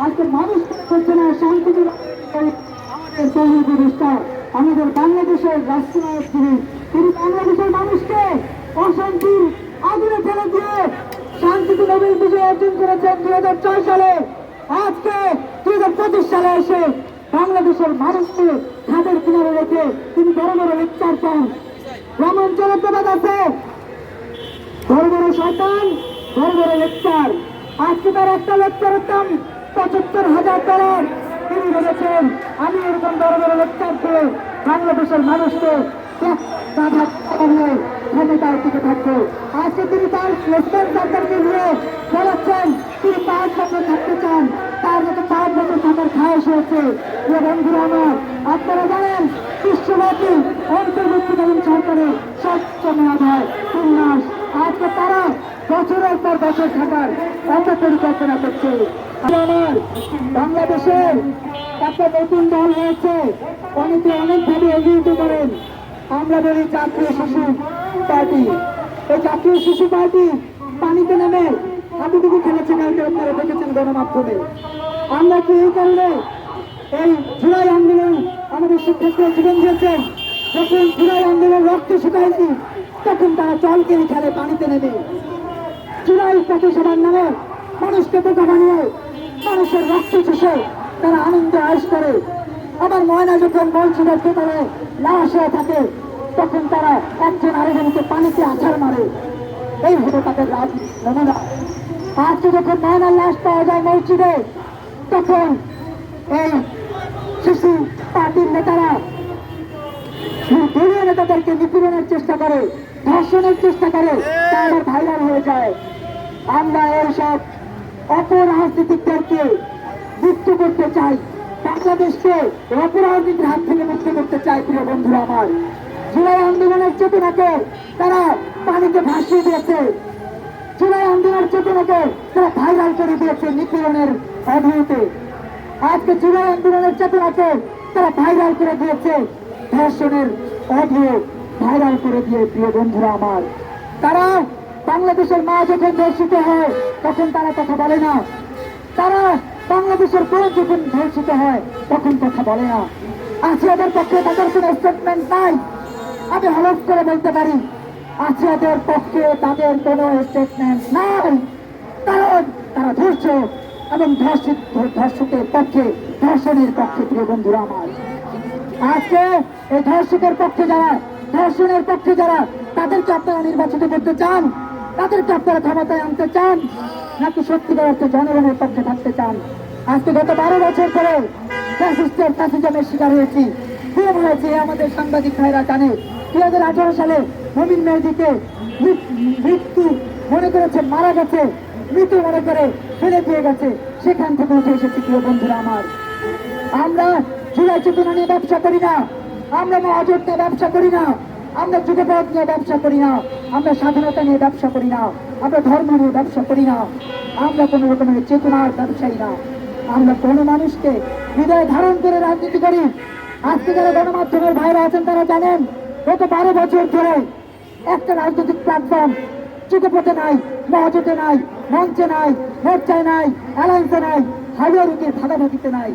আজকে মানুষ করছে না শান্তি আমাদের তৈরি প্রতিষ্ঠা আমাদের বাংলাদেশের রাষ্ট্রনায়ক তিনি বাংলাদেশের মানুষকে অশান্তির আগুনে ফেলে দিয়ে শান্তিতে নোবেল বিজয় অর্জন করেছেন 2006 সালে। আজকে 2025 সালে এসে বাংলাদেশের মানুষকে খাদের কিনারে রেখে তিনি বড় বড় লেকচার পান। গ্রামাঞ্চলে প্রবাদ আছে, বড় বড় শয়তান বড় বড় লেকচার। আজকে তার একটা লেকচারের দাম $75,000। তিনি বলেছেন আমি এরকম বড় বড় লেকচার পেয়ে বাংলাদেশের মানুষকে ক্ষমতার দিকে থাকবে। আজকে তিনি তার লেফটেন্যান্ট সরকারকে নিয়ে বলেছেন তিনি 5 বছর থাকতে চান, তার মতো 5 বছর থাকার খায়স হয়েছে। বন্ধুরা আমার, আপনারা জানেন বিশ্বব্যাপী অন্তর্বর্তীকালীন সরকারের সবচেয়ে মেয়াদ 3 মাস। আজকে তারা বছরের পর বছর থাকার একটা পরিকল্পনা করছে। আমার বাংলাদেশের একটা নতুন দল হয়েছে, অনেকে অনেকভাবে অভিহিত করেন। আমরা বলি জাতীয় শিশু পার্টি। এই জাতীয় শিশু পার্টি পানিতে নেমে হাঁটুটুকু খেলেছে, কালকে আপনারা দেখেছেন গণমাধ্যমে। আমরা কি এই কারণে এই জুলাই আন্দোলন আমাদের শিক্ষকরা জীবন দিয়েছেন, যখন জুলাই আন্দোলন রক্ত শুকায়নি তখন তারা জলকেলি খেলে পানিতে নেমে। জুলাই পথসভার নামে মানুষকে বোকা বানিয়ে মানুষের রক্ত চুষে তারা আনন্দ আয়েশ করে। আবার ময়না যখন মসজিদের দোকানে লাশ হয়ে থাকে তখন তারা একজন আরেকজনকে পানিতে আছাড় মারে। এই হলো তাদের নমুনা। আজকে যখন ময়নার লাশ পাওয়া যায় মসজিদে, তখন এই শিশু পার্টির নেতারা দলীয় নেতাদেরকে নিপীড়নের চেষ্টা করে, ধর্ষণের চেষ্টা করে, তা আবার ভাইরাল হয়ে যায়। আমরা এইসব অপরাজনীতিকদেরকে মুক্ত করতে চাই, বাংলাদেশকে অপরাজনীতির হাত থেকে মুক্ত করতে চাই। প্রিয় বন্ধুরা আমার, জুলাই আন্দোলনের চেতনাকে তারা পানিতে ভাসিয়ে দিয়েছে, জুলাই আন্দোলনের চেতনাকে তারা ভাইরাল করে দিয়েছে নিপীড়নের অভিযোগে। আজকে জুলাই আন্দোলনের চেতনাকে তারা ভাইরাল করে দিয়েছে ধর্ষণের অডিও ভাইরাল করে দিয়ে। প্রিয় বন্ধুরা আমার, তারা বাংলাদেশের মা যখন ধর্ষিত হয় তখন তারা কথা বলে না, তারা বাংলাদেশের বোন যখন ধর্ষিত হয় তখন কথা বলে না। আসিয়াদের পক্ষে তাদের কোনো স্টেটমেন্ট নাই, আমি হলফ করে বলতে পারি আসিয়াদের পক্ষে তাদের কোনো স্টেটমেন্ট নাই, কারণ তারা ধর্ষক এবং ধর্ষকের পক্ষে, ধর্ষণের পক্ষে। প্রিয় বন্ধুরা আমার, আজকে এই ধর্ষকের পক্ষে যারা, ধর্ষণের পক্ষে যারা, তাদেরকে আপনারা নির্বাচিত করতে চান, তাদেরকে আপনারা ক্ষমতায় আনতে চান, নাকি সত্যিকার অর্থে জনগণের পক্ষে থাকতে চান? আজকে গত 12 বছর ধরে ফ্যাসিজমের শিকার হয়েছি, খুব হয়েছে। আমাদের সাংবাদিক ভাইরা জানে 2018 সালে মমিন মেহেদীকে মৃত্যু মনে করেছে, মারা গেছে, মৃত মনে করে ফেলে দিয়ে গেছে, সেখান থেকে উঠে এসেছি। প্রিয় বন্ধুরা আমার, আমরা জুলাই চেতনা নিয়ে ব্যবসা করি না, আমরা মহাজোট নিয়ে ব্যবসা করি না, আমরা যুগপথ নিয়ে ব্যবসা করি না, আমরা স্বাধীনতা নিয়ে ব্যবসা করি না, আমরা ধর্ম নিয়ে ব্যবসা করি না, আমরা কোন রকমের চেতনার ব্যবসায়ী না। আমরা কোন মানুষকে হৃদয়ে ধারণ করে রাজনীতি করি। আজকে যারা গণমাধ্যমের ভাইরা আছেন তারা জানেন গত 12 বছর ধরে একটা রাজনৈতিক প্ল্যাটফর্ম যুগপথে নাই, মহাজোটে নাই, মঞ্চে নাই, মোর্চায় নাই, অ্যালায়েন্সে নাই, হাবিয়া রুটির ভাগাভাগিতে নাই।